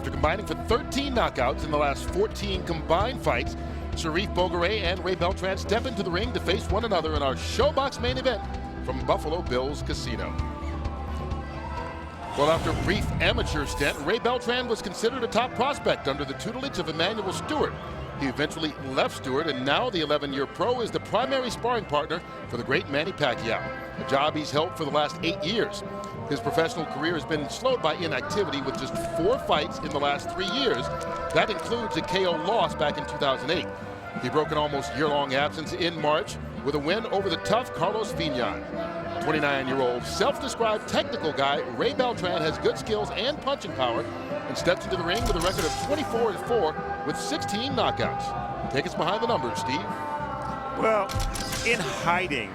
After combining for 13 knockouts in the last 14 combined fights, Sharif Bogere and Ray Beltran step into the ring to face one another in our ShoBox main event from Buffalo Bills Casino. Well, after a brief amateur stint, Ray Beltran was considered a top prospect under the tutelage of Emmanuel Stewart. He eventually left Stewart, and now the 11-year pro is the primary sparring partner for the great Manny Pacquiao, a job he's held for the last 8 years. His professional career has been slowed by inactivity with just 4 fights in the last 3 years. That includes a KO loss back in 2008. He broke an almost year-long absence in March with a win over the tough Carlos Vignan. 29-year-old self-described technical guy, Ray Beltran has good skills and punching power and steps into the ring with a record of 24-4 with 16 knockouts. Take us behind the numbers, Steve. Well, in hiding,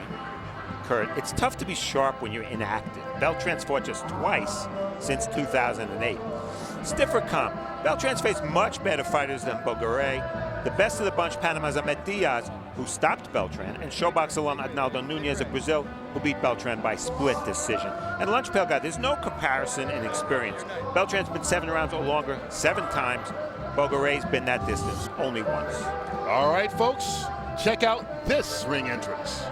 Kurt, it's tough to be sharp when you're inactive. Beltran's fought just twice since 2008. Stiffer comp. Beltran's faced much better fighters than Bogere. The best of the bunch, Panama's Ahmed Diaz, who stopped Beltran, and ShoBox alum Agnaldo Nunez of Brazil, who beat Beltran by split decision. And Lunch Pail Guy, there's no comparison in experience. Beltran's been 7 rounds or longer 7 times. Bogere's been that distance only once. All right, folks, check out this ring entrance.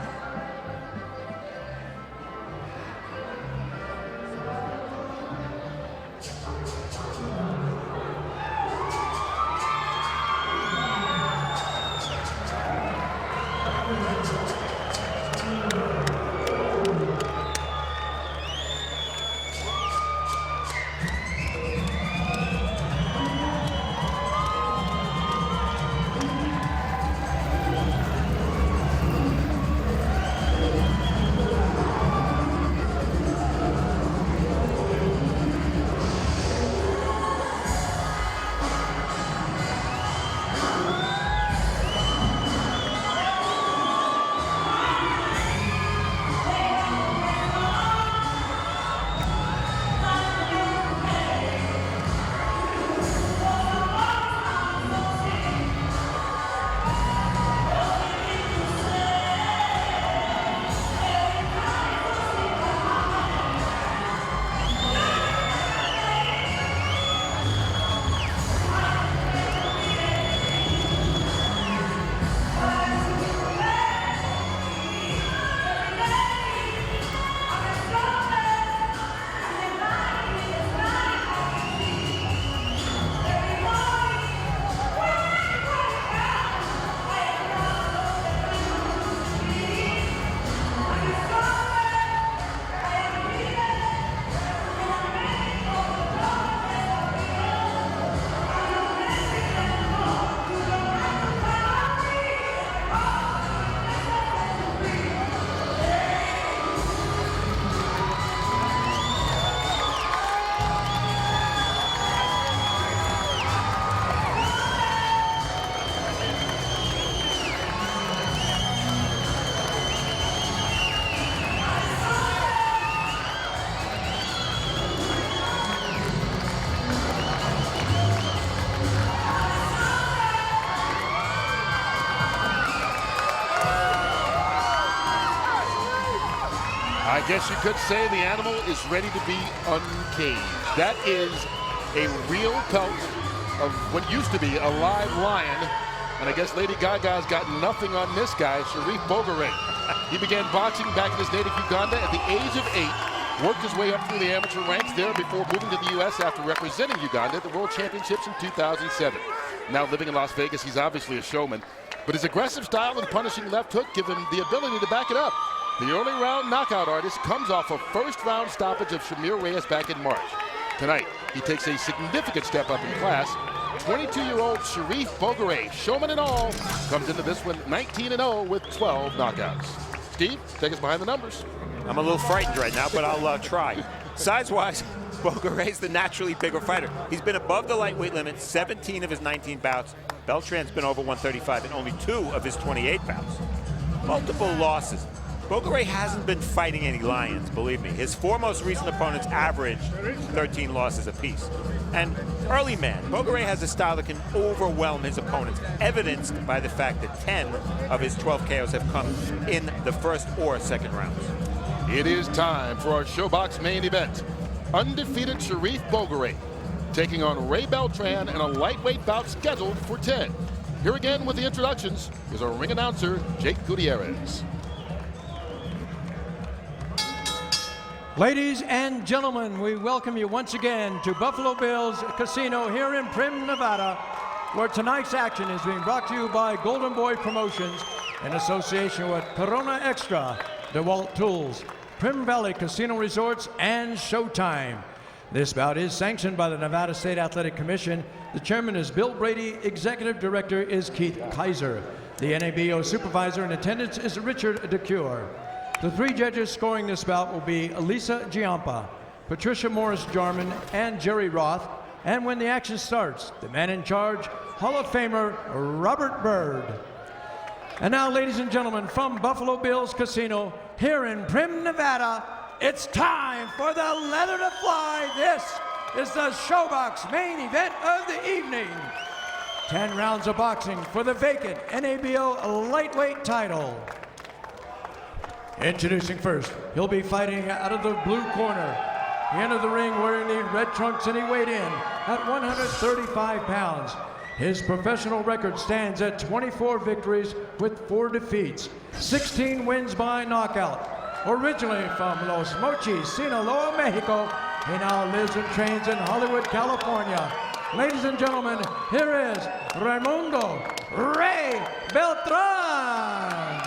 I guess you could say the animal is ready to be uncaged. That is a real pelt of what used to be a live lion. And I guess Lady Gaga's got nothing on this guy, Sharif Bogere. He began boxing back in his native Uganda at the age of 8, worked his way up through the amateur ranks there before moving to the U.S. after representing Uganda at the World Championships in 2007. Now living in Las Vegas, he's obviously a showman. But his aggressive style and punishing left hook give him the ability to back it up. The early round knockout artist comes off a first-round stoppage of Shamir Reyes back in March. Tonight, he takes a significant step up in class. 22-year-old Sharif Bogere, showman and all, comes into this one 19-0 with 12 knockouts. Steve, take us behind the numbers. I'm a little frightened right now, but I'll try. Size-wise, Bogere's the naturally bigger fighter. He's been above the lightweight limit 17 of his 19 bouts. Beltran's been over 135 in only 2 of his 28 bouts. Multiple losses. Bogere hasn't been fighting any lions, believe me. His 4 most recent opponents averaged 13 losses apiece. And early man, Bogere has a style that can overwhelm his opponents, evidenced by the fact that 10 of his 12 KOs have come in the first or second rounds. It is time for our ShoBox main event. Undefeated Sharif Bogere taking on Ray Beltran in a lightweight bout scheduled for 10. Here again with the introductions is our ring announcer, Jake Gutierrez. Ladies and gentlemen, we welcome you once again to Buffalo Bills Casino here in Primm, Nevada, where tonight's action is being brought to you by Golden Boy Promotions in association with Corona Extra, DeWalt Tools, Primm Valley Casino Resorts, and Showtime. This bout is sanctioned by the Nevada State Athletic Commission. The chairman is Bill Brady, executive director is Keith Kaiser. The NABO supervisor in attendance is Richard DeCure. The three judges scoring this bout will be Elisa Giampa, Patricia Morris-Jarman, and Jerry Roth. And when the action starts, the man in charge, Hall of Famer Robert Byrd. And now, ladies and gentlemen, from Buffalo Bills Casino here in Primm, Nevada, it's time for the leather to fly. This is the Showbox main event of the evening. 10 rounds of boxing for the vacant NABO lightweight title. Introducing first, he'll be fighting out of the blue corner. He entered the ring wearing the red trunks and he weighed in at 135 pounds. His professional record stands at 24 victories with 4 defeats, 16 wins by knockout. Originally from Los Mochis, Sinaloa, Mexico, he now lives and trains in Hollywood, California. Ladies and gentlemen, here is Raymundo "Ray" Beltran.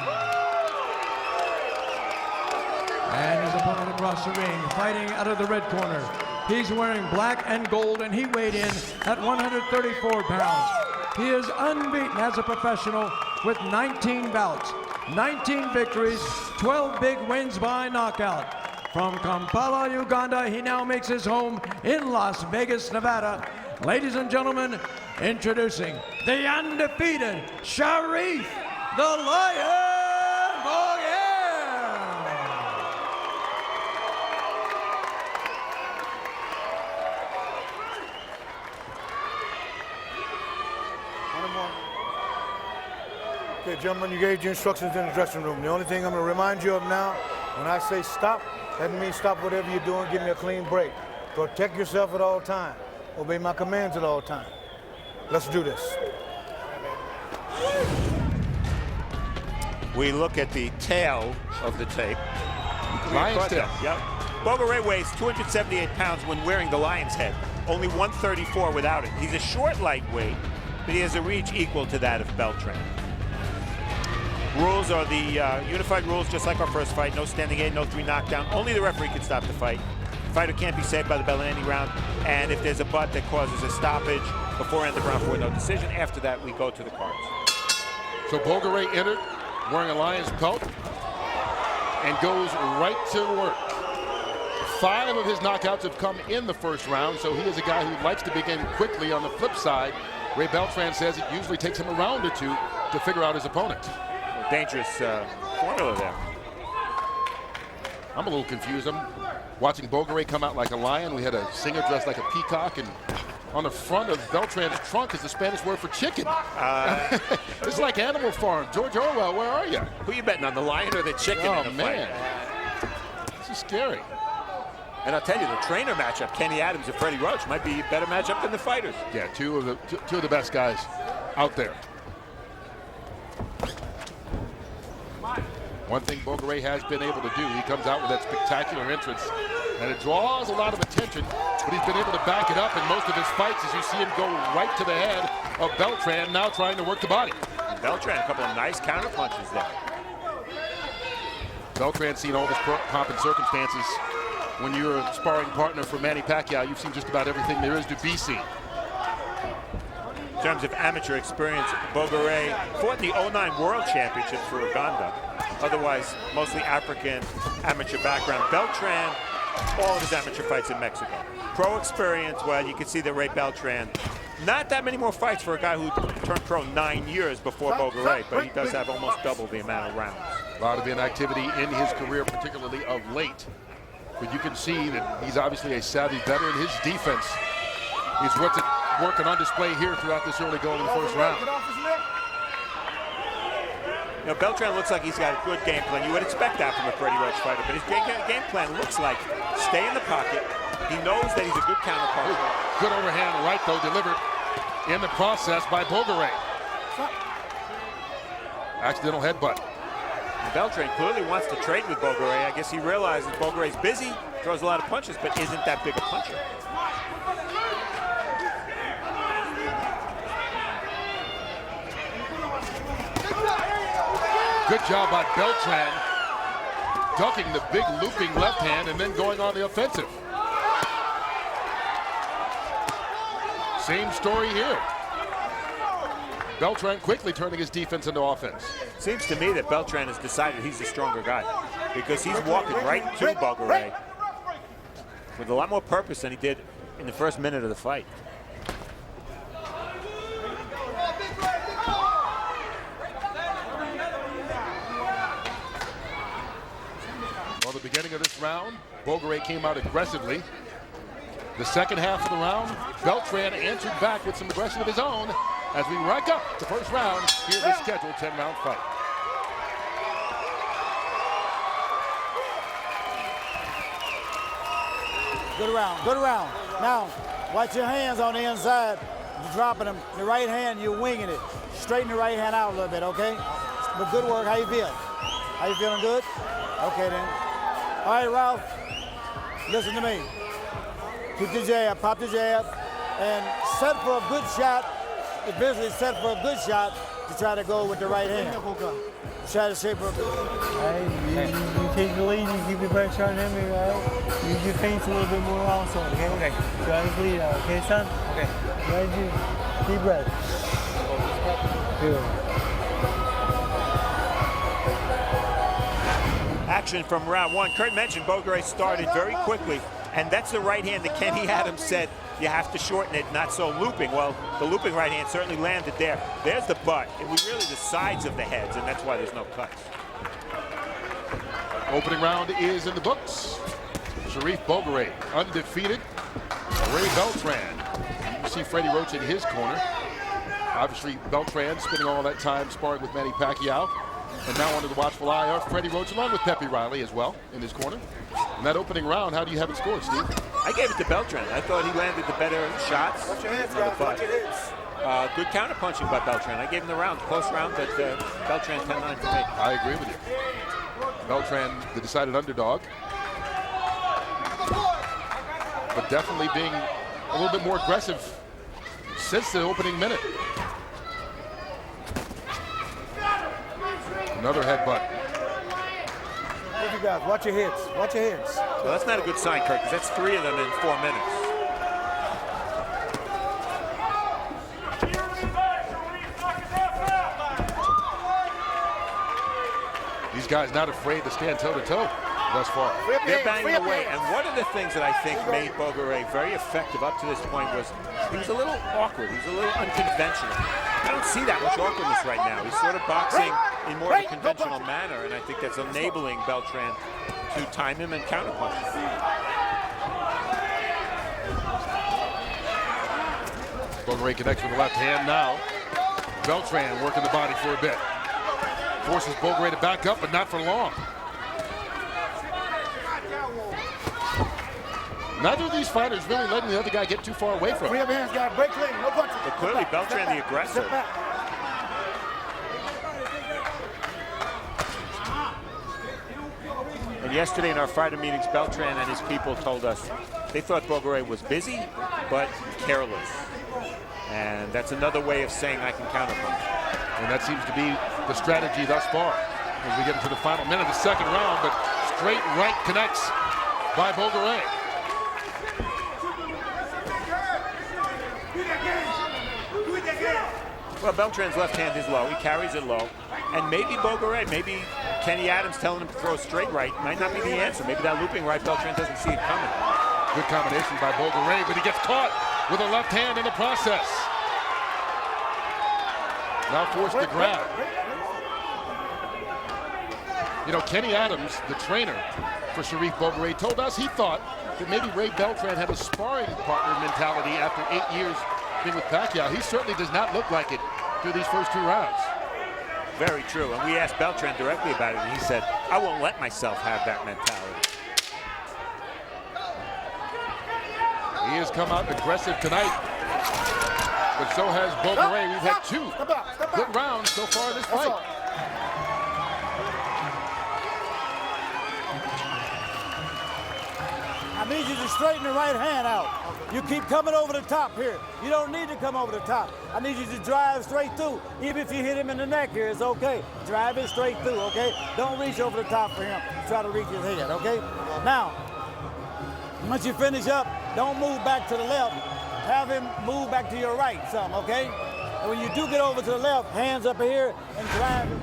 And his opponent across the ring, fighting out of the red corner. He's wearing black and gold, and he weighed in at 134 pounds. He is unbeaten as a professional with 19 bouts, 19 victories, 12 big wins by knockout. From Kampala, Uganda, he now makes his home in Las Vegas, Nevada. Ladies and gentlemen, introducing the undefeated Sharif the Lion Bogere. Okay, gentlemen, you gave your instructions in the dressing room. The only thing I'm going to remind you of now, when I say stop, that means stop whatever you're doing, give me a clean break. Protect yourself at all times. Obey my commands at all times. Let's do this. We look at the tail of the tape. Lion's tail. Yep. Bogere weighs 278 pounds when wearing the lion's head. Only 134 without it. He's a short lightweight, but he has a reach equal to that of Beltran. Rules are the unified rules, just like our first fight. No standing aid, no 3 knockdown. Only the referee can stop the fight. The fighter can't be saved by the bell in any round. And if there's a butt that causes a stoppage before end of round 4, no decision. After that, we go to the cards. So Bogere entered wearing a lion's pelt and goes right to work. 5 of his knockouts have come in the first round, so he is a guy who likes to begin quickly. On the flip side, Ray Beltran says it usually takes him a round or 2 to figure out his opponent. Dangerous formula there. I'm a little confused. I'm watching Bogere come out like a lion. We had a singer dressed like a peacock, and on the front of Beltran's trunk is the Spanish word for chicken. It's like Animal Farm. George Orwell, where are you? Who you betting on, the lion or the chicken in the man. fight? This is scary. And I'll tell you, the trainer matchup, Kenny Adams and Freddie Roach, might be a better matchup than the fighters. Yeah, two of the best guys out there. One thing Bogere has been able to do, he comes out with that spectacular entrance, and it draws a lot of attention, but he's been able to back it up in most of his fights, as you see him go right to the head of Beltran, now trying to work the body. And Beltran, a couple of nice counter punches there. Beltran's seen all this pomp and circumstances. When you're a sparring partner for Manny Pacquiao, you've seen just about everything there is to be seen. In terms of amateur experience, Bogere fought in the 09 World Championships for Uganda. Otherwise, mostly African amateur background. Beltran, all of his amateur fights in Mexico. Pro experience, well, you can see that Ray Beltran, not that many more fights for a guy who turned pro 9 years before Bogere, but he does have almost double the amount of rounds. A lot of inactivity in his career, particularly of late. But you can see that he's obviously a savvy veteran. His defense is what's working on display here throughout this early going in the first round. You know, Beltran looks like he's got a good game plan. You would expect that from a Freddie Roach fighter, but his game plan looks like stay in the pocket, He knows that he's a good counterpuncher. Good overhand right, though, delivered in the process by Bogere. Accidental headbutt. And Beltran clearly wants to trade with Bogere. I guess he realizes Bogere's busy, throws a lot of punches, but isn't that big a puncher. Good job by Beltran, ducking the big looping left hand and then going on the offensive. Same story here. Beltran quickly turning his defense into offense. Seems to me that Beltran has decided he's the stronger guy because he's walking right to Bogere with a lot more purpose than he did in the first minute of the fight. Well, the beginning of this round, Bogere came out aggressively. The second half of the round, Beltran answered back with some aggression of his own as we rack up the first round here in this scheduled 10-round fight. Good round, good round. Now, watch your hands on the inside. You're dropping them. The right hand, you're winging it. Straighten the right hand out a little bit, okay? But good work. How you feel? How you feeling? Good? Okay, then. All right, Ralph, listen to me. Keep the jab, pop the jab, and set for a good shot. Eventually set for a good shot to try to go with the right hand. Try to shape up. You take the lead, you keep the pressure on him, right? Use your feints a little bit more also, okay? Okay. Try to bleed out, okay, son? Okay. Right, deep breath. Good. Action from round one. Kurt mentioned Bogere started very quickly, and that's the right hand that Kenny Adams said you have to shorten it, not so looping. Well, the looping right hand certainly landed there. There's the butt. It was really the sides of the heads, and that's why there's no cuts. Opening round is in the books. Sharif Bogere, undefeated. Ray Beltran. You see Freddie Roach in his corner. Obviously, Beltran spending all that time sparring with Manny Pacquiao. And now under the watchful eye of Freddie Roach, along with Pepe Riley as well in his corner. In that opening round, how do you have it scored, Steve? I gave it to Beltran. I thought he landed the better shots. Watch your hands, guys. Watch your hands. Good counter-punching by Beltran. I gave him the round, close round, but Beltran 10-9 for me. I agree with you. Beltran, the decided underdog. But definitely being a little bit more aggressive since the opening minute. Another headbutt. Look, you guys, watch your heads. Watch your heads. Well, that's not a good sign, Kurt, because that's 3 of them in 4 minutes. These guys not afraid to stand toe-to-toe thus far. They're banging away. And one of the things that I think made Bogere very effective up to this point was he was a little awkward. He was a little unconventional. I don't see that much awkwardness right now. He's sort of boxing in more of a conventional manner, and I think that's enabling Beltran to time him and counterpunch. Bogere connects with the left hand now. Beltran working the body for a bit. Forces Bogere to back up, but not for long. Neither of these fighters really letting the other guy get too far away from him. Free up hands, guys. Break clean. No punches. But clearly Beltran the aggressor. Step back. And yesterday in our fighter meetings, Beltran and his people told us they thought Bogere was busy, but careless. And that's another way of saying I can counterpunch. And that seems to be the strategy thus far as we get into the final minute of the second round, but straight right connects by Bogere. Well, Beltran's left hand is low. He carries it low. And maybe Bogere, maybe Kenny Adams telling him to throw a straight right might not be the answer. Maybe that looping right, Beltran doesn't see it coming. Good combination by Bogere, but he gets caught with a left hand in the process. Now forced to grab. You know, Kenny Adams, the trainer for Sharif Bogere, told us he thought that maybe Ray Beltran had a sparring partner mentality after 8 years being with Pacquiao. He certainly does not look like it through these first 2 rounds. Very true. And we asked Beltran directly about it, and he said, I won't let myself have that mentality. He has come out aggressive tonight, but so has Bogere. We've had two good rounds so far in this fight. I need you to straighten the right hand out. You keep coming over the top here. You don't need to come over the top. I need you to drive straight through. Even if you hit him in the neck here, it's okay. Drive it straight through, okay? Don't reach over the top for him. Try to reach his head, okay? Now, once you finish up, don't move back to the left. Have him move back to your right some, okay? And when you do get over to the left, hands up here and drive it.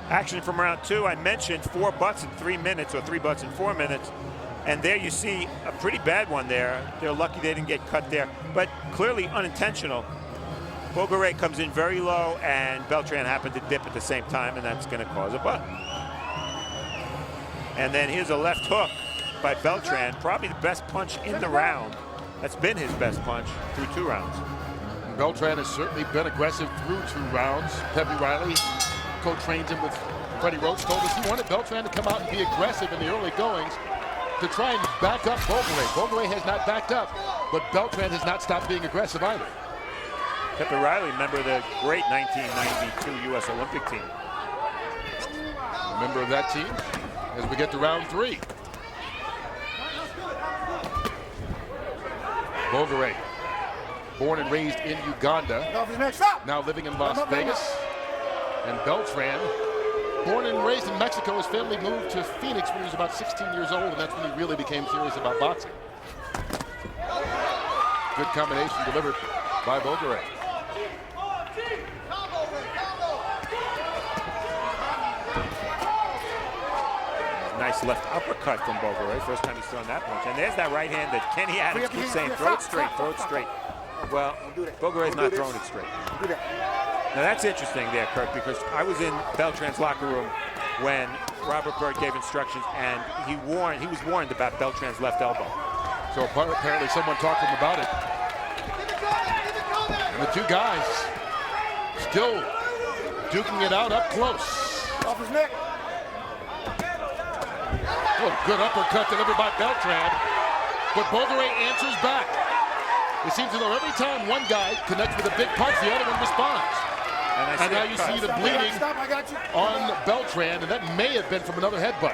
Action from round 2. I mentioned 4 butts in 3 minutes, or 3 butts in 4 minutes. And there you see a pretty bad one there. They're lucky they didn't get cut there, but clearly unintentional. Bogere comes in very low, and Beltran happened to dip at the same time, and that's going to cause a butt. And then here's a left hook by Beltran, probably the best punch in the round. That's been his best punch through 2 rounds. Beltran has certainly been aggressive through 2 rounds. Pepe Riley co-trained him with Freddie Roach, told us he wanted Beltran to come out and be aggressive in the early goings to try and back up Bogere. Bogere has not backed up, but Beltran has not stopped being aggressive either. Pepe Riley, member of the great 1992 U.S. Olympic team. A member of that team as we get to round 3. Bogere, born and raised in Uganda, now living in Las Vegas. And Beltran, born and raised in Mexico, his family moved to Phoenix when he was about 16 years old, and that's when he really became serious about boxing. Good combination delivered by Bogere. Nice left uppercut from Bogere. First time he's thrown that punch. And there's that right hand that Kenny Adams keeps saying, throw it straight, throw it straight. Well, Bogere's not throwing it straight. Now that's interesting there, Kirk, because I was in Beltran's locker room when Robert Byrd gave instructions, and he was warned about Beltran's left elbow. So apparently someone talked to him about it. And the 2 guys still duking it out up close. Off his neck. Oh, good uppercut delivered by Beltran, but Bogere answers back. It seems as though every time one guy connects with a big punch, the other one responds. And now you see the bleeding on Beltran, and that may have been from another headbutt.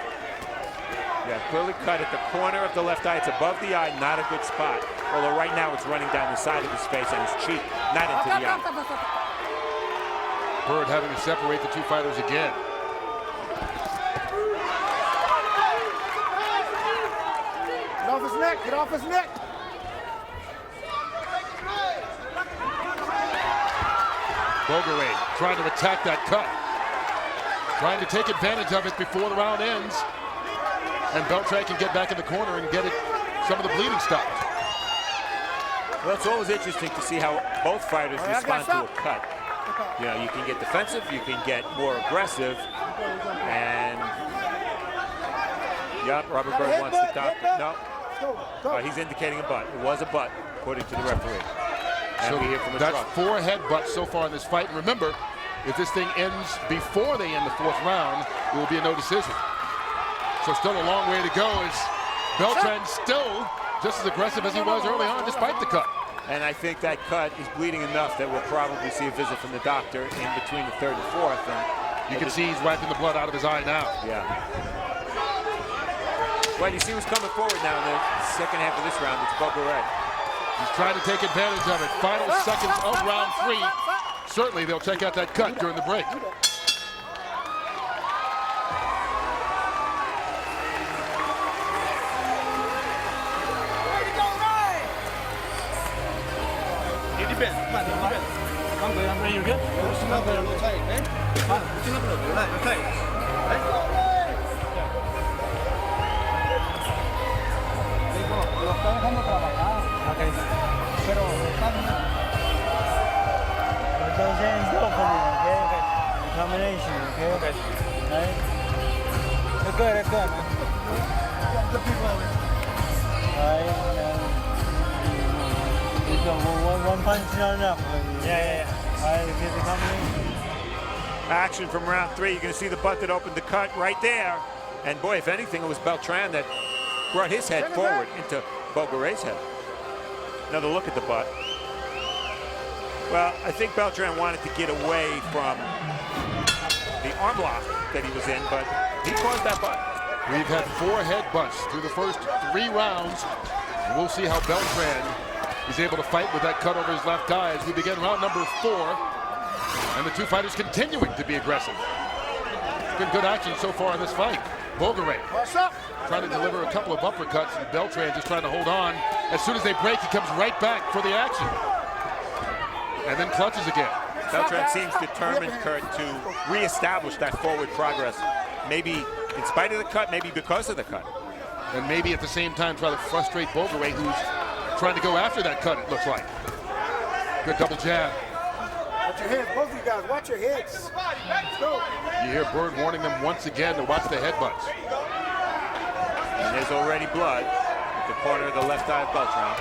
Yeah, clearly cut at the corner of the left eye. It's above the eye, not a good spot. Although right now it's running down the side of his face and his cheek, not into the eye. Byrd having to separate the 2 fighters again. Get off his neck, get off his neck. Bogere trying to attack that cut. Trying to take advantage of it before the round ends. And Beltran can get back in the corner and get some of the bleeding stopped. Well, it's always interesting to see how both fighters respond to a cut. You know, you can get defensive, you can get more aggressive, and yeah, Robert Byrd wants to stop. No, he's indicating a butt. It was a butt, according to the referee. And so we hear from the that's truck. 4 headbutts so far in this fight. And remember, if this thing ends before they end the 4th round, it will be a no decision. So still a long way to go as Beltran still just as aggressive as he was early on, despite the cut. And I think that cut is bleeding enough that we'll probably see a visit from the doctor in between the 3rd and 4th. And you can see he's wiping the blood out of his eye now. Yeah. Well, you see who's coming forward now in the second half of this round. It's Bogere. He's trying to take advantage of it. Final seconds of round 3. Certainly they'll check out that cut during the break. Those hands go for me, okay? Combination, okay? Right? They're good, man. Good people. Alright, one punch is not enough. Yeah. Alright, get the combination. Action from round 3. You're going to see the butt that opened the cut right there. And boy, if anything, it was Beltran that brought his head forward into Bogere's head. Another look at the butt. Well, I think Beltran wanted to get away from the arm lock that he was in, but he caused that butt. We've had 4 headbutts through the first 3 rounds. We'll see how Beltran is able to fight with that cut over his left eye as we begin round number 4. And the 2 fighters continuing to be aggressive. It's been good action so far in this fight. Bogere trying to deliver a couple of uppercuts, and Beltran just trying to hold on. As soon as they break, he comes right back for the action. And then clutches again. Beltran seems determined, Kurt, to reestablish that forward progress. Maybe in spite of the cut, maybe because of the cut. And maybe at the same time try to frustrate Bogere, who's trying to go after that cut, it looks like. Good double jab. Watch your heads, both of you guys, watch your heads. Let's go. You hear Bird warning them once again to watch the headbutts. And there's already blood at the corner of the left eye of Beltran.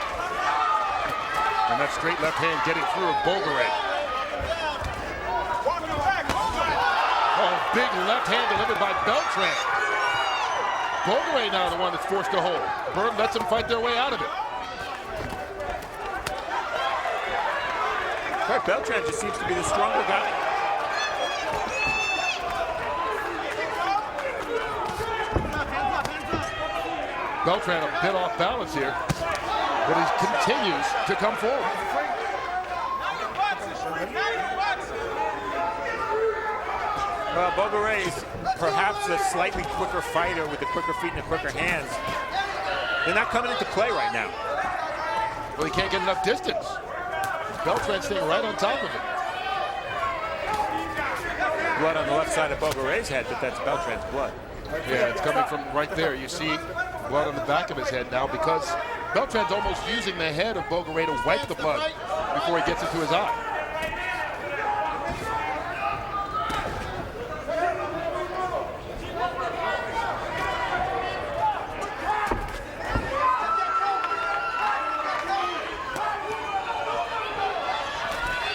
And that straight left hand getting through Bogere. Oh, big left hand delivered by Beltran. Bogere now the one that's forced to hold. Bird lets them fight their way out of it. Beltran just seems to be the stronger guy. Beltran a bit off balance here, but he continues to come forward. Well, Bogere is perhaps a slightly quicker fighter with the quicker feet and the quicker hands. They're not coming into play right now. Well, he can't get enough distance. Beltran staying right on top of it. Blood on the left side of Bogere's head, but that's Beltran's blood. Yeah, it's coming from right there. You see blood on the back of his head now because Beltran's almost using the head of Bogere to wipe the blood before he gets into his eye.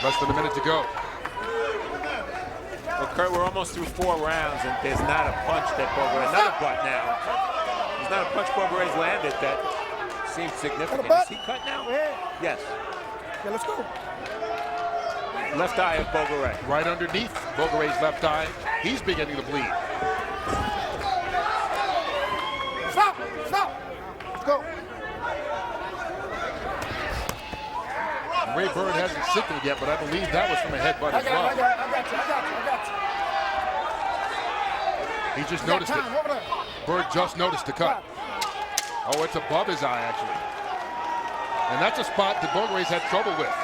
Less than a minute to go. Well, Kurt, we're almost through 4 rounds, and there's not a punch that Bogere, another butt now. There's not a punch Bogere's landed that seems significant. Is he cut now? Yes. Yeah, let's go. Left eye of Bogere. Right underneath Bogere's left eye. He's beginning to bleed. Stop! Stop! Let's go. Ray Bird hasn't signaled yet, but I believe that was from a headbutt as well. I got you. He just noticed it. Bird just noticed the cut. Oh, it's above his eye, actually. And that's a spot that Bogere's had trouble with.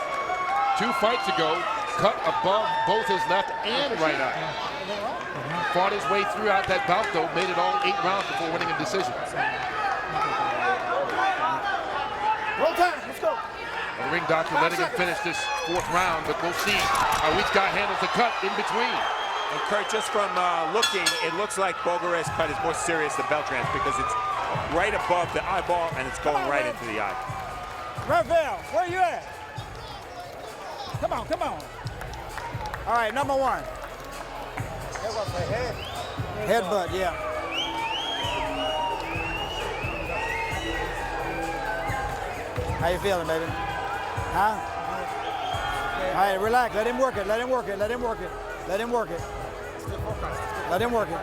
2 fights ago, cut above both his left and right eye. Fought his way throughout that bout, though, made it all 8 rounds before winning a decision. Roll time, let's go. The ring doctor letting him finish this 4th round, but we'll see how each guy handles the cut in between. And Kurt, just from looking, it looks like Bogere's cut is more serious than Beltran's because it's right above the eyeball and it's going right into the eye. Raphael, where you at? Come on, come on. All right, number 1. Headbutt, yeah. How you feeling, baby? Huh? All right, relax. Let him work it. Let him work it. Let him work it. Let him work it. Let him work it.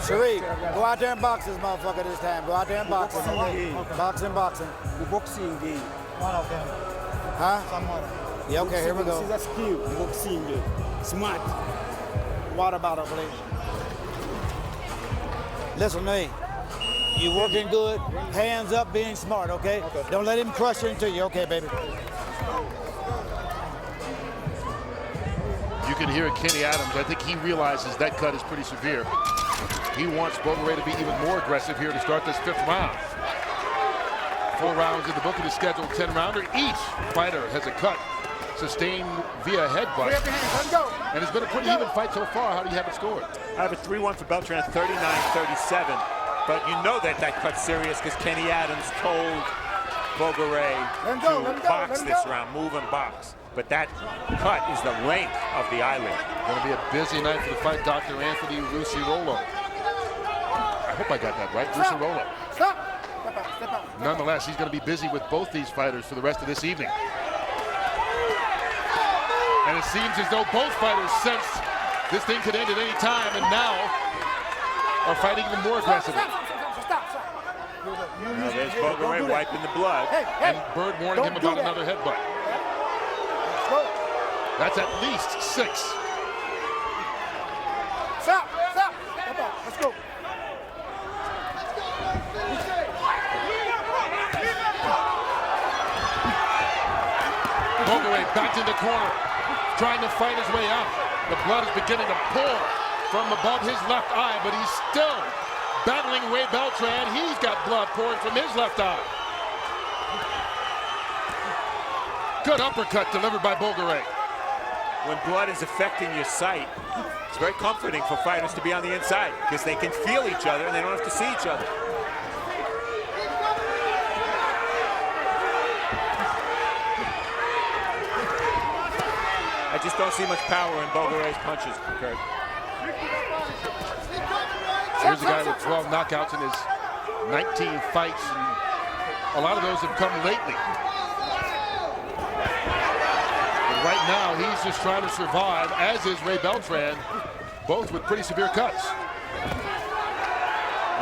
Sharif, go out there and box this motherfucker this time. Go out there and box him. Boxing, boxing. The boxing game. One of them. Huh? Someone. Yeah, okay, here we go. This is a skill. Boxing game. Smart. Water bottle, please. Listen to me. You working good, hands up, being smart, okay? Don't let him crush into you, okay, baby? You can hear Kenny Adams. I think he realizes that cut is pretty severe. He wants Bogere to be even more aggressive here to start this 5th round. 4 rounds in the book of the scheduled 10-rounder. Each fighter has a cut sustained via headbutt. And it's been a pretty even fight so far. How do you have it scored? I have a 3-1 for Beltran, 39-37. But you know that cut's serious because Kenny Adams told Bogere to box this round, move and box. But that cut is the length of the eyelid. Going to be a busy night for the fight, Dr. Anthony Rusirolo. I hope I got that right, Rusirolo. Stop! Nonetheless, he's going to be busy with both these fighters for the rest of this evening. And it seems as though both fighters sense this thing could end at any time, and now are fighting even more aggressively. Now there's Bogere wiping the blood. And Bird warning him about another headbutt. That's at least 6. Stop! Let's go. Bogere back in the corner, trying to fight his way out. The blood is beginning to pour from above his left eye, but he's still battling Ray Beltran. He's got blood pouring from his left eye. Good uppercut delivered by Bogere. When blood is affecting your sight, it's very comforting for fighters to be on the inside because they can feel each other and they don't have to see each other. I just don't see much power in Bogere's punches, Kurt. Here's a guy with 12 knockouts in his 19 fights, and a lot of those have come lately. And right now, he's just trying to survive, as is Ray Beltran, both with pretty severe cuts.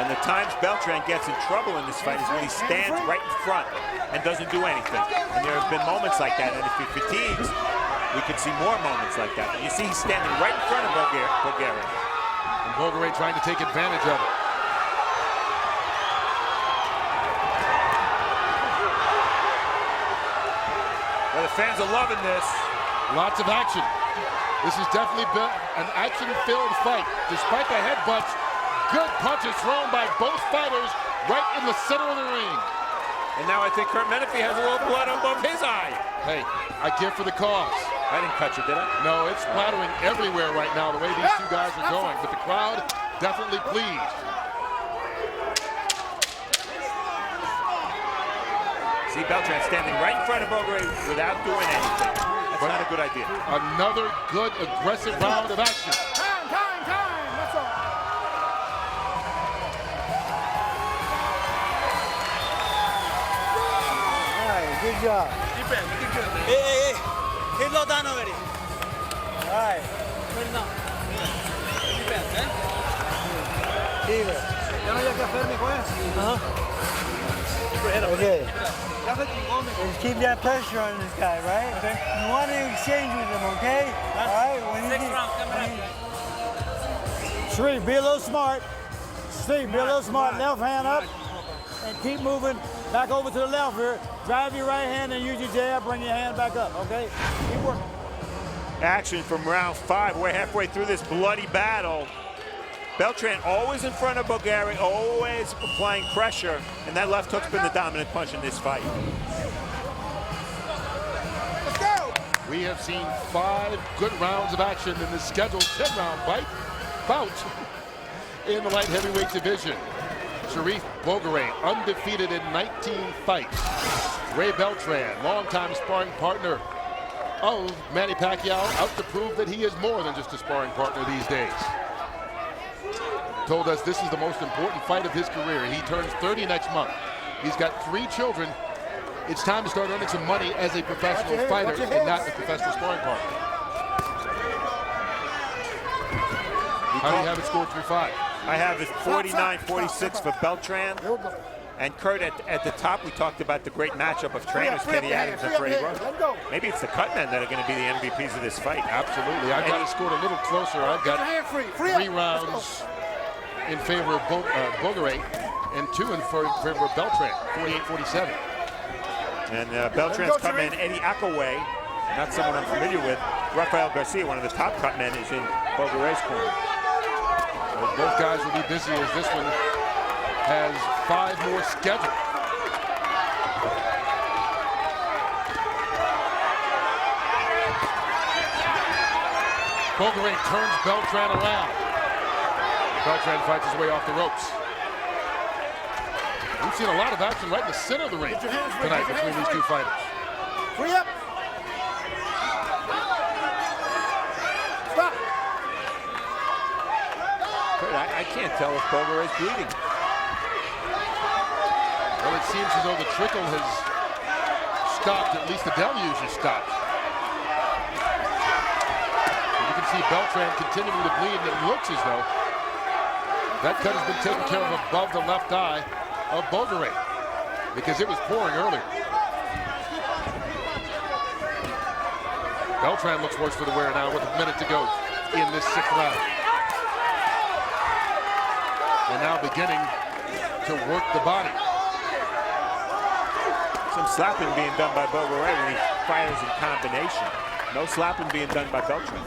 And the times Beltran gets in trouble in this fight is when he stands right in front and doesn't do anything. And there have been moments like that, and if he fatigues, we could see more moments like that. But you see he's standing right in front of Bogere. And Bogere trying to take advantage of it. Well, the fans are loving this. Lots of action. This has definitely been an action-filled fight. Despite the headbutts, good punches thrown by both fighters right in the center of the ring. And now I think Kurt Menefee has a little blood above his eye. Hey, I give for the cause. I didn't cut you, did I? No, it's splattering everywhere right now, the way these two guys are going. But the crowd definitely pleased. See Beltran standing right in front of Bogere without doing anything. That's not a good idea. Another good, aggressive round of action. Time. That's all. All right, good job. Hey. He's not done already. All right. Where's now? Defense, eh? Keep it. Okay. Just keep that pressure on this guy, right? Okay. You want to exchange with him, okay? All right. When 6 rounds coming up. Sharif, be a little smart. Steve, be a little smart. Left hand up and keep moving back over to the left here. Drive your right hand and use your jab. Bring your hand back up, okay? Keep working. Action from round 5. We're halfway through this bloody battle. Beltran always in front of Bogere, always applying pressure, and that left hook's been the dominant punch in this fight. Let's go. We have seen 5 good rounds of action in this scheduled 10-round bout in the light heavyweight division. Sharif Bogere, undefeated in 19 fights. Ray Beltran, longtime sparring partner of Manny Pacquiao, out to prove that he is more than just a sparring partner these days. Told us this is the most important fight of his career. He turns 30 next month. He's got 3 children. It's time to start earning some money as a professional fighter and not a professional sparring partner. How do you have it scored through 5? I have it 49-46 for Beltran. And Kurt, at the top, we talked about the great matchup of trainers, Kenny Adams and Freddie Roach. Maybe it's the cutmen that are going to be the MVPs of this fight. Absolutely. I've got it scored a little closer. I've got 3 rounds in favor of Bogere and 2 in favor of Beltran, 48-47. And Beltran's cutman, Eddie Akaway, not someone I'm familiar with. Rafael Garcia, one of the top cutmen, is in Bogere's corner. Well, both guys will be busy as this one has 5 more scheduled. Bogere turns Beltran around. Beltran fights his way off the ropes. We've seen a lot of action right in the center of the ring tonight between these 2 fighters. Free up. Stop. Kurt, I can't tell if Bogere is bleeding. Well, Well, it seems as though the trickle has stopped. At least the deluge has stopped. You can see Beltran continuing to bleed, and it looks as though that cut has been taken care of above the left eye of Bogere, because it was pouring earlier. Beltran looks worse for the wear now with a minute to go in this 6th round. And now beginning to work the body. Some slapping being done by Bogere when he fires in combination. No slapping being done by Beltran.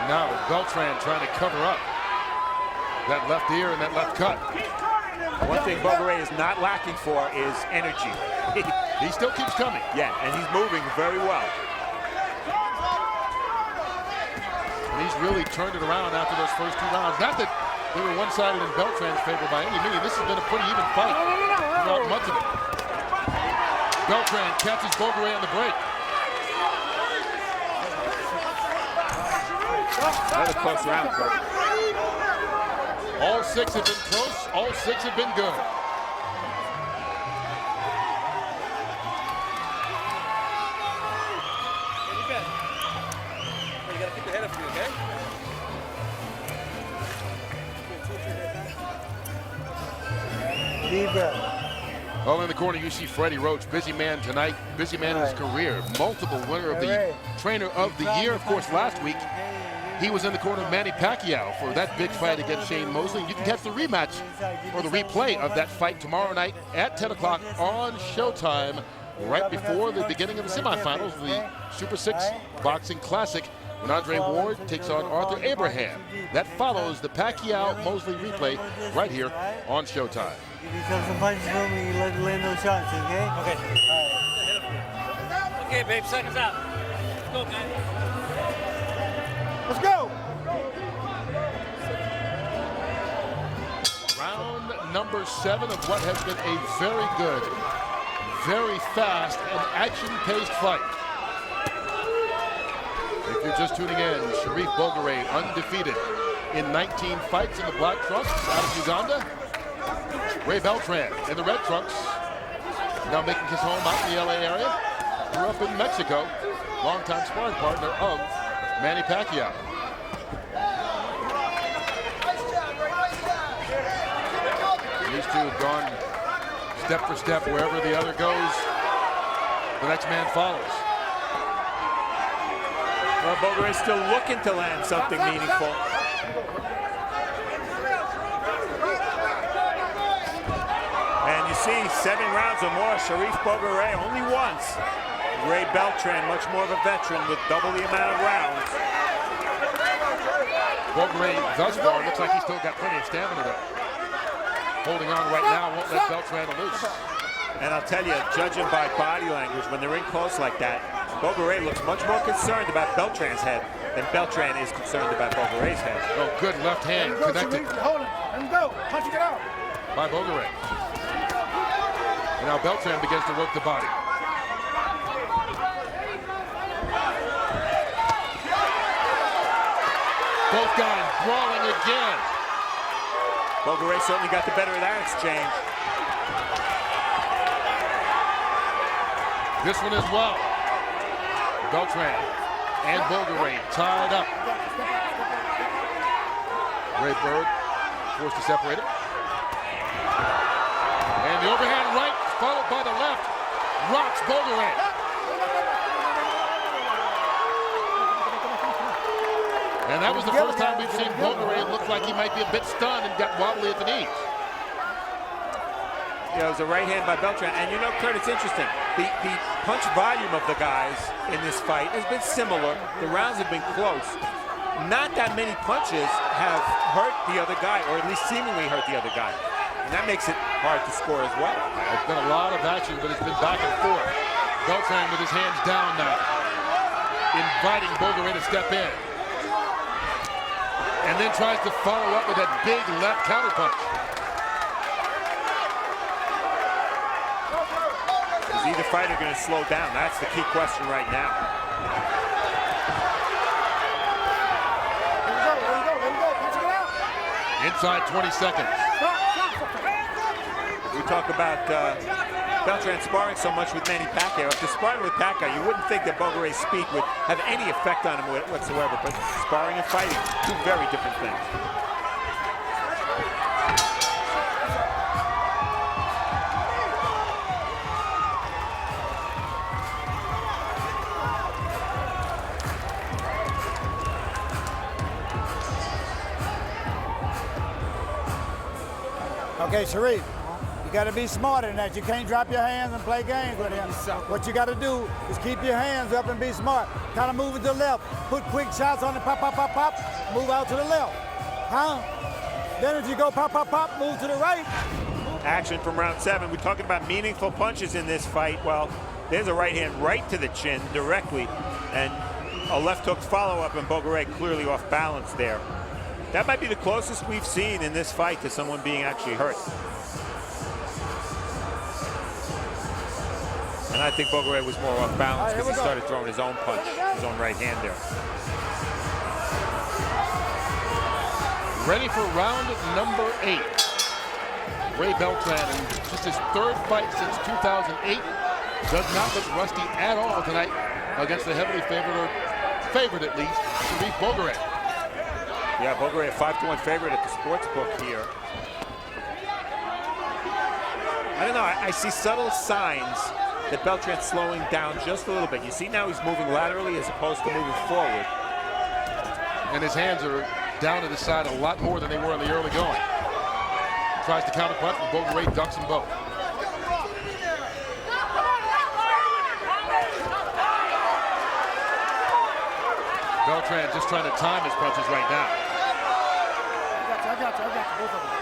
Now Beltran trying to cover up that left ear and that left cut. One thing Bogere is not lacking for is energy. He still keeps coming. Yeah, and he's moving very well. And he's really turned it around after those first 2 rounds. Not that we were one-sided in Beltran's favor by any means. This has been a pretty even fight throughout much of it. Beltran catches Bogere on the break. Another close round, Kurt. All 6 have been close. All 6 have been good. You gotta keep your head up for you, okay? Deep breath. Oh, in the corner, you see Freddie Roach, busy man tonight, busy man in his career, multiple winner of the Trainer of the Year. Of course, last week, he was in the corner of Manny Pacquiao for that big fight against Shane Mosley. You can catch the rematch or the replay of that fight tomorrow night at 10 o'clock on Showtime, right before the beginning of the semifinals of the Super 6 Boxing Classic, when Andre Ward takes on Arthur Abraham. That follows the Pacquiao-Mosley replay right here on Showtime. Give yourself some punches for me, let land those shots, okay? Okay. Okay, babe, seconds out. Let's go, man. Let's go. Round number 7 of what has been a very good, very fast and action-paced fight. If you're just tuning in, Sharif Bogere undefeated in 19 fights in the black trunks out of Uganda. Ray Beltran in the red trunks, now making his home out in the LA area. Grew up in Mexico, longtime sparring partner of Manny Pacquiao. These two have gone step for step. Wherever the other goes, the next man follows. Well, Bogere is still looking to land something meaningful. And you see 7 rounds or more, Sharif Bogere only once. Ray Beltran, much more of a veteran with double the amount of rounds. Bogere thus far looks like he's still got plenty of stamina though. Holding on right now, won't let Beltran loose. And I'll tell you, judging by body language, when they're in close like that, Bogere looks much more concerned about Beltran's head than Beltran is concerned about Bogere's head. Oh, good left hand connected. Hold it. Let him go. Punch it out. By Bogere. And now Beltran begins to work the body. Both guys brawling again. Bogere certainly got the better of that exchange. This one as well. Beltran and Bogere tied up. Ray Bird forced to separate it. And the overhand right, followed by the left, rocks Bogere. And that was the first time we've seen Bogere look like he might be a bit stunned and got wobbly at the knees. You know, it was a right hand by Beltran. And you know, Kurt, it's interesting. The punch volume of the guys in this fight has been similar. The rounds have been close. Not that many punches have hurt the other guy, or at least seemingly hurt the other guy. And that makes it hard to score as well. It's been a lot of action, but it's been back and forth. Beltran with his hands down now, inviting Bogere to step in. And then tries to follow up with that big left counterpunch. He's either fighter going to slow down? That's the key question right now. Inside 20 seconds. We talk about Beltran sparring so much with Manny Pacquiao. After sparring with Pacquiao, you wouldn't think that Bogere's speed would have any effect on him whatsoever, but sparring and fighting, two very different things. Okay, Sharif, you got to be smarter than that. You can't drop your hands and play games with him. What you got to do is keep your hands up and be smart. Kind of move it to the left. Put quick shots on the pop, pop, pop, pop. Move out to the left. Huh? Then if you go pop, pop, pop, move to the right. Action from round 7. We're talking about meaningful punches in this fight. Well, there's a right hand right to the chin directly, and a left hook follow-up, and Bogere clearly off balance there. That might be the closest we've seen in this fight to someone being actually hurt. And I think Bogere was more off balance because he started throwing his own punch, his own right hand there. Ready for round number 8. Ray Beltran, in just his 3rd fight since 2008, does not look rusty at all tonight against the heavily favored, or favored at least, Sharif Bogere. Yeah, Bogere a 5-to-1 favorite at the sports book here. I don't know, I see subtle signs that Beltran's slowing down just a little bit. You see now he's moving laterally as opposed to moving forward. And his hands are down to the side a lot more than they were in the early going. Tries to counter punch, but Bogere ducks them both. Beltran just trying to time his punches right now. I got you, both of them.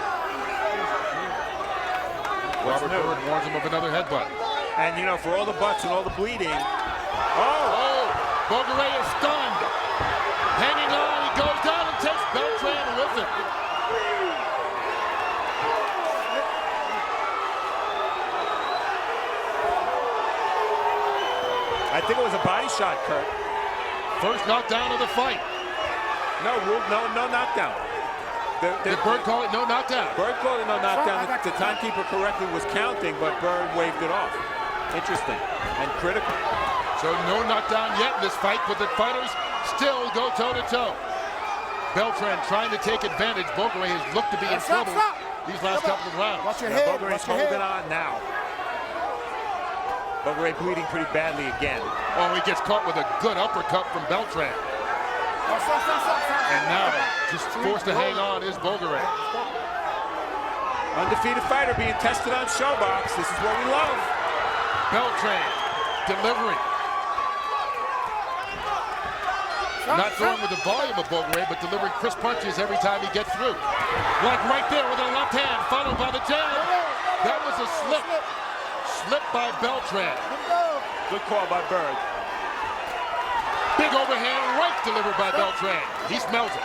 Robert Byrd warns him of another headbutt. And you know, for all the butts and all the bleeding. Oh! Bogere is stunned. Hanging on, he goes down and takes Beltran with him. I think it was a body shot, Kurt. First knockdown of the fight. No knockdown. Did Byrd call it no knockdown? Byrd called it no knockdown. The timekeeper correctly was counting, but Byrd waved it off. Interesting and critical. So no knockdown yet in this fight, but the fighters still go toe-to-toe. Beltran trying to take advantage. Bogere has looked to be in trouble these last couple of rounds. Watch your head. Bogere's holding on now. Bogere bleeding pretty badly again. Oh, he gets caught with a good uppercut from Beltran. And now, just forced to hang on is Bogere. Undefeated fighter being tested on Showbox. This is what we love. Beltran delivering. Not throwing with the volume of Bogere, but delivering crisp punches every time he gets through. Like right there with a left hand, followed by the jab. That was a slip. Slip by Beltran. Good call by Byrd. Big overhand right delivered by Beltran. He smells it.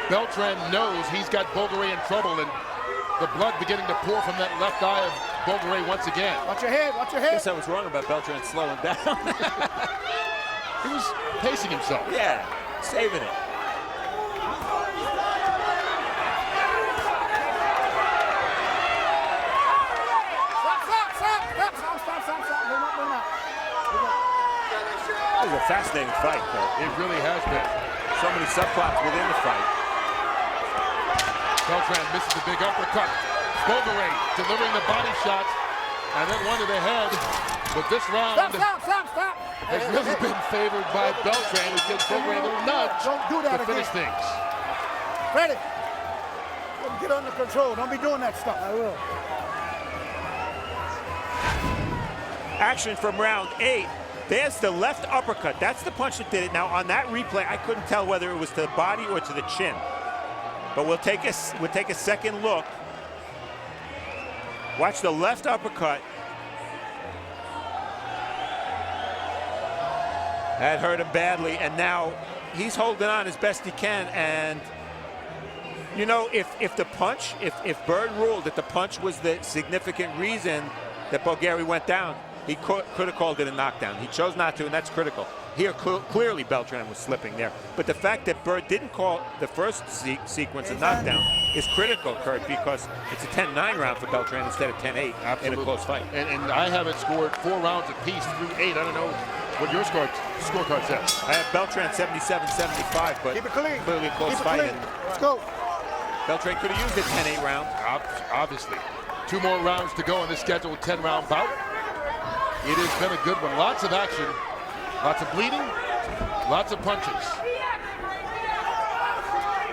Beltran knows he's got Bogere in trouble, and the blood beginning to pour from that left eye of Bogere once again. Watch your head, watch your head. Guess I was wrong about Beltran slowing down. He was pacing himself. Yeah, saving it. This is a fascinating fight, Kurt. It really has been. So many subplots within the fight. Beltran misses the big uppercut. Bogere delivering the body shots, and then one to the head. But this round has really been favored by Beltran, who gives Bogere a little nudge to finish things. Ready? Get under control. Don't be doing that stuff. I will. Action from round 8. There's the left uppercut. That's the punch that did it. Now, on that replay, I couldn't tell whether it was to the body or to the chin. But we'll take a second look. Watch the left uppercut. That hurt him badly, and now he's holding on as best he can, and You know, if the punch, if Bird ruled that the punch was the significant reason that Bogere went down, he could have called it a knockdown. He chose not to, and that's critical. Here, clearly Beltran was slipping there. But the fact that Bird didn't call the first sequence a knockdown is critical, Kurt, because it's a 10-9 round for Beltran instead of 10-8 in a close fight. And I have it scored 4 rounds apiece through 8. I don't know what your scorecard says. I have Beltran 77-75, but Keep it clean. clearly a close fight. And Let's go. Beltran could have used a 10-8 round. Obviously. 2 more rounds to go in this scheduled 10-round bout. It has been a good one. Lots of action. Lots of bleeding, lots of punches.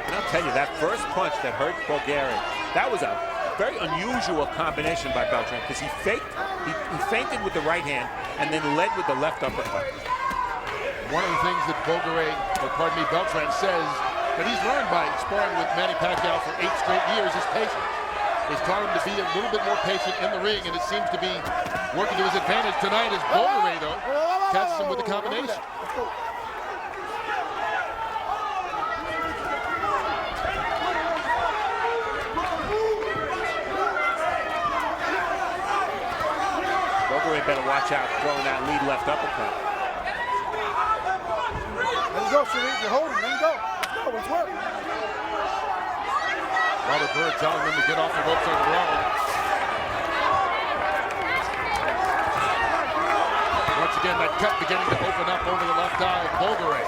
And I'll tell you, that first punch that hurt Bogere, that was a very unusual combination by Beltran, because he feinted with the right hand and then led with the left uppercut. One of the things that Beltran says that he's learned by sparring with Manny Pacquiao for 8 straight years is patience. He's taught him to be a little bit more patient in the ring, and it seems to be working to his advantage tonight as Bogere, though, catches him with a combination. Bogere better watch out throwing that lead left uppercut. Let him go, Sharif. You're holding. Let him go. Let's go. Let's work. Robert Bird telling them to get off the ropes on the ground. Once again, that cut beginning to open up over the left eye of Bogere.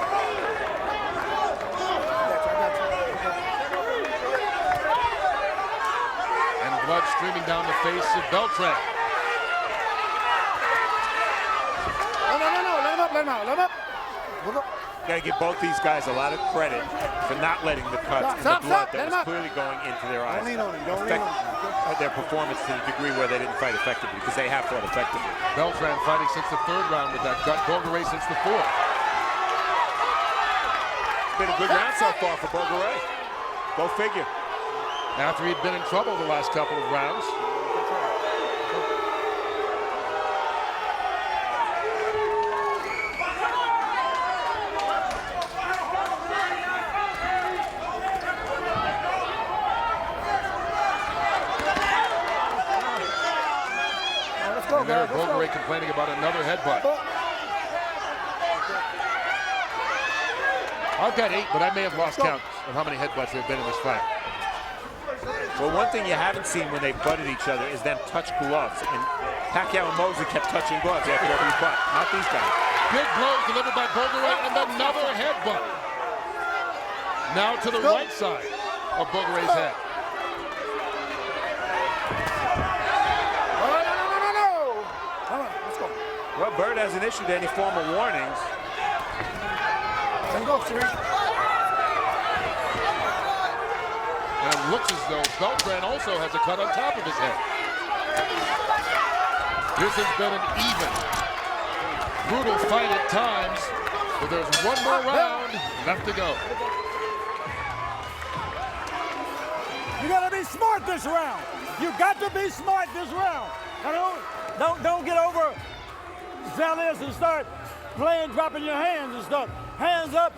And blood streaming down the face of Beltran. No. Let him up. Look up. Got to give both these guys a lot of credit for not letting the cuts and the blood that was clearly going into their eyes affect their performance to the degree where they didn't fight effectively, because they have fought effectively. Beltran fighting since the 3rd round with that cut. Bogere since the 4th. It's been a good round so far for Bogere. Go figure. After he'd been in trouble the last couple of rounds. There, Bogere complaining about another headbutt. I've got 8, but I may have lost count of how many headbutts there have been in this fight. Well, one thing you haven't seen when they butted each other is them touch gloves. And Pacquiao and Mosley kept touching gloves after every butt. Not these guys. Big blows delivered by Bogere and another headbutt. Now to the right side of Bogere's head. Well, Bird hasn't issued any formal warnings. Let him go, Sharif. And it looks as though Beltran also has a cut on top of his head. This has been an even, brutal fight at times, but there's one more round left to go. You gotta be smart this round. You got to be smart this round. Don't get over zealous and start playing, dropping your hands and stuff. Hands up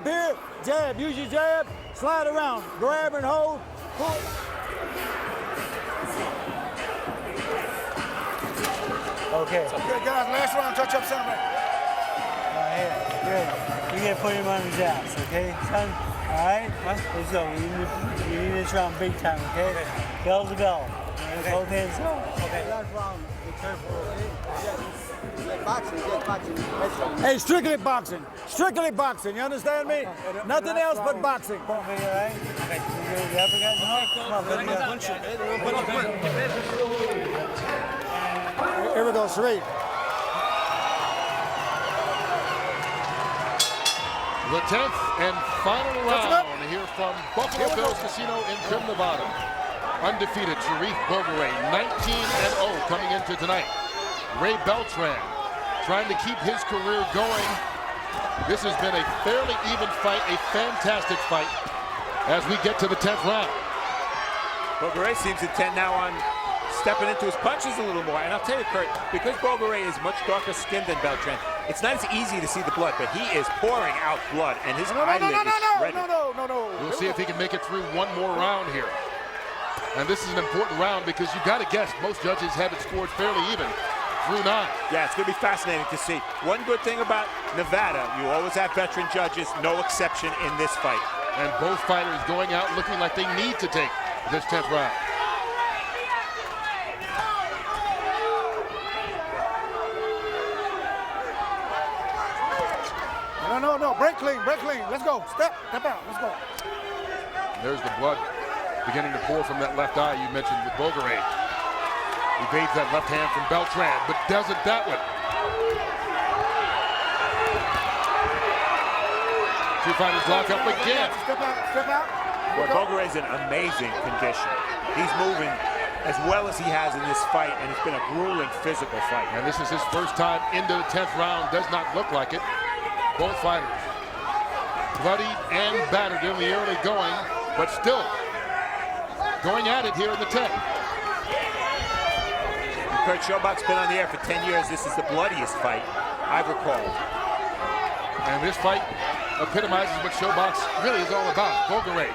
here, jab, use your jab, slide around, grab and hold, pull. Okay. Good, guys. Last round, touch up center. Here. Good. You're going to put him on his ass, okay, son? All right? Let's go. You need this round big time, okay? Bell to bell. Okay. Both hands go. Okay. Last round, be careful, okay? Boxing. Hey, strictly boxing. Strictly boxing, you understand me? Nothing else but boxing. All right? Okay. You uppercut? Come on, buddy. Here we go, Sharif. The 10th and final round here from Buffalo Bills Casino in Trim, Nevada. Undefeated Sharif Bogere, 19-0 coming into tonight. Ray Beltran trying to keep his career going. This has been a fairly even fight, a fantastic fight as we get to the 10th round. Bogere seems intent now on stepping into his punches a little more. And I'll tell you, Kurt, because Bogere is much darker skinned than Beltran, it's not as easy to see the blood, but he is pouring out blood, and his eyelid is shredded. We'll see if he can make it through one more round here. And this is an important round because you've got to guess most judges have it scored fairly even through 9. Yeah, it's going to be fascinating to see. One good thing about Nevada, you always have veteran judges, no exception in this fight. And both fighters going out looking like they need to take this 10th round. No. Break clean. Let's go. Step out. Let's go. There's the blood beginning to pour from that left eye you mentioned with Bogere. Evades that left hand from Beltran, but doesn't that one. Two fighters lock up again. Step out. Well, Bogere's in amazing condition. He's moving as well as he has in this fight, and it's been a grueling physical fight. And this is his first time into the 10th round. Does not look like it. Both fighters bloodied and battered in the early going, but still going at it here in the 10th. Kurt, Showbox's been on the air for 10 years. This is the bloodiest fight I've recalled. And this fight epitomizes what Showbox really is all about. Bogere,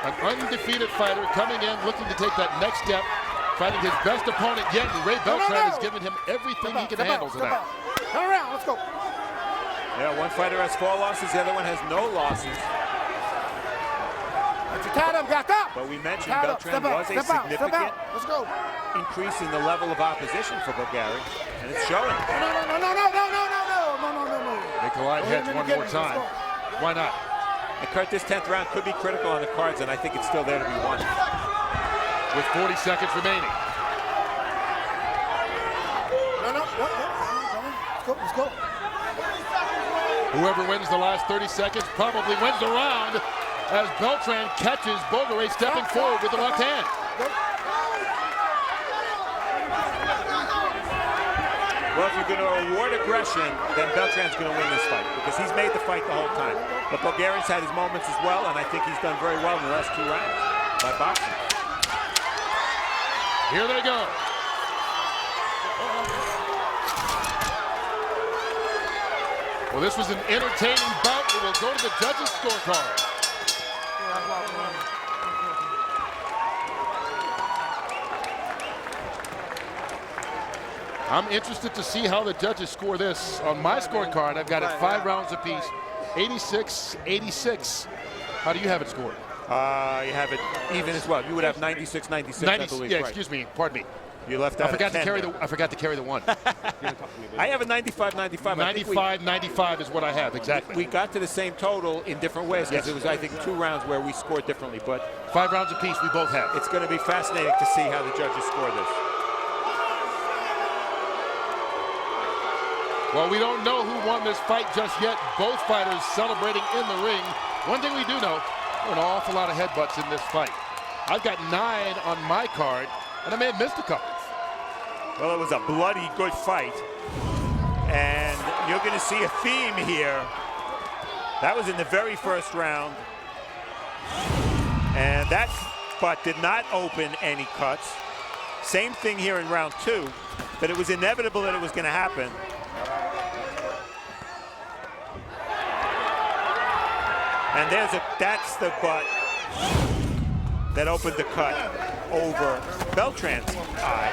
an undefeated fighter coming in, looking to take that next step, fighting his best opponent yet. And Ray Beltran has given him everything he can handle tonight. Turn around, let's go. Yeah, one fighter has 4 losses, the other one has no losses. But we mentioned Beltran was a significant increase in the level of opposition for Bogere, and it's showing. No. They collide heads one more time. Why not? And Kurt, this 10th round could be critical on the cards, and I think it's still there to be won. With 40 seconds remaining. Let's go. Whoever wins the last 30 seconds probably wins the round as Beltran catches Bogere stepping forward with the left hand. Well, if you're going to award aggression, then Beltran's going to win this fight because he's made the fight the whole time. But Bogere's had his moments as well, and I think he's done very well in the last 2 rounds by boxing. Here they go. Well, this was an entertaining bout. We will go to the judges' scorecard. I'm interested to see how the judges score this. On my scorecard, I've got it 5 rounds apiece, 86-86. How do you have it scored? You have it even as well. You would have 96-96, I believe. Yeah, right. excuse me. Pardon me. You left out. I forgot to carry the 1. I have a 95-95. 95-95 is what I have, exactly. We got to the same total in different ways because it was, I think, 2 rounds where we scored differently. But 5 rounds apiece, we both have. It's going to be fascinating to see how the judges score this. Well, we don't know who won this fight just yet. Both fighters celebrating in the ring. One thing we do know, an awful lot of headbutts in this fight. I've got 9 on my card, and I may have missed a couple. Well, it was a bloody good fight. And you're going to see a theme here. That was in the very first round. And that butt did not open any cuts. Same thing here in round 2, but it was inevitable that it was going to happen. And that's the butt that opened the cut over Beltran's eye.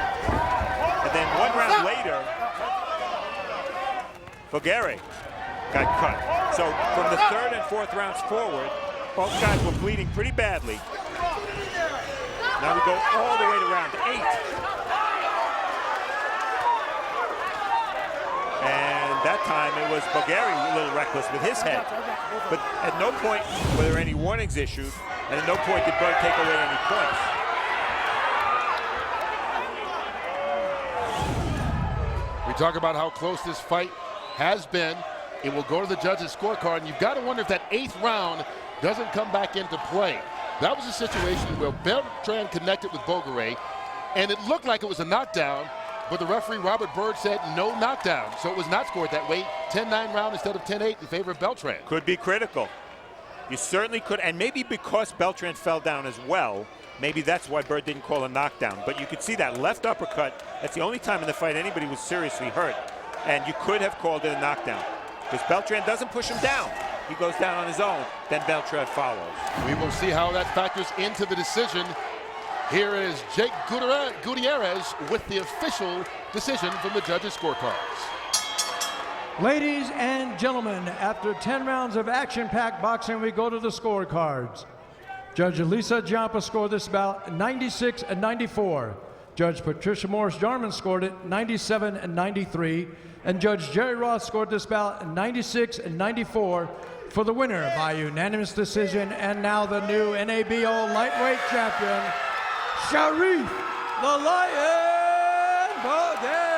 And then 1 round later, Bogere got cut. So from the 3rd and 4th rounds forward, both guys were bleeding pretty badly. Now we go all the way to round 8. And that time it was Bogere a little reckless with his head. But at no point were there any warnings issued, and at no point did Berg take away any points. We talk about how close this fight has been. It will go to the judges' scorecard, and you've got to wonder if that 8th round doesn't come back into play. That was a situation where Beltran connected with Bogere, and it looked like it was a knockdown, but the referee, Robert Byrd, said no knockdown. So it was not scored that way. 10-9 round instead of 10-8 in favor of Beltran. Could be critical. You certainly could, and maybe because Beltran fell down as well, Maybe that's why Bird didn't call a knockdown. But you could see that left uppercut. That's the only time in the fight anybody was seriously hurt. And you could have called it a knockdown. Because Beltran doesn't push him down. He goes down on his own. Then Beltran follows. We will see how that factors into the decision. Here is Jake Gutierrez with the official decision from the judges' scorecards. Ladies and gentlemen, after 10 rounds of action-packed boxing, we go to the scorecards. Judge Elisa Giampa scored this bout 96-94. Judge Patricia Morris-Jarman scored it 97-93. And Judge Jerry Roth scored this bout 96-94 for the winner by unanimous decision. And now the new NABO lightweight champion, Sharif the Lion Bogere.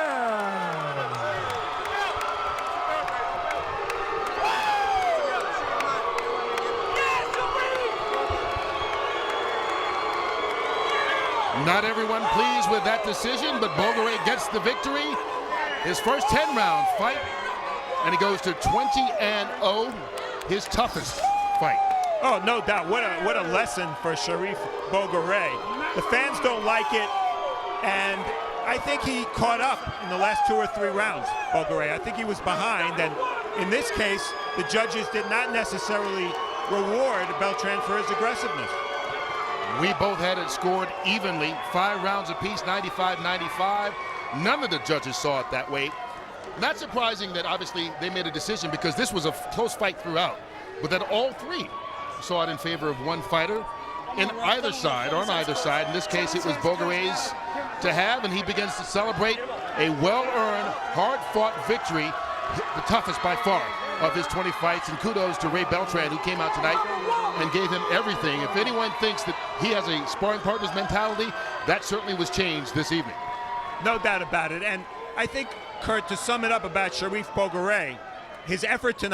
Not everyone pleased with that decision, but Bogere gets the victory. His first 10-round fight, and he goes to 20-0, his toughest fight. Oh, no doubt. What a lesson for Sharif Bogere. The fans don't like it, and I think he caught up in the last 2 or 3 rounds, Bogere. I think he was behind, and in this case, the judges did not necessarily reward Beltran for his aggressiveness. We both had it scored evenly, 5 rounds apiece, 95-95. None of the judges saw it that way. Not surprising that obviously they made a decision because this was a close fight throughout, but that all 3 saw it in favor of one fighter in either side, or on either side. In this case, it was Bogere's to have, and he begins to celebrate a well-earned, hard-fought victory, the toughest by far of his 20 fights. And kudos to Ray Beltran, who came out tonight and gave him everything. If anyone thinks that he has a sparring partner's mentality, that certainly was changed this evening. No doubt about it. And I think, Kurt, to sum it up about Sharif Bogere, his effort tonight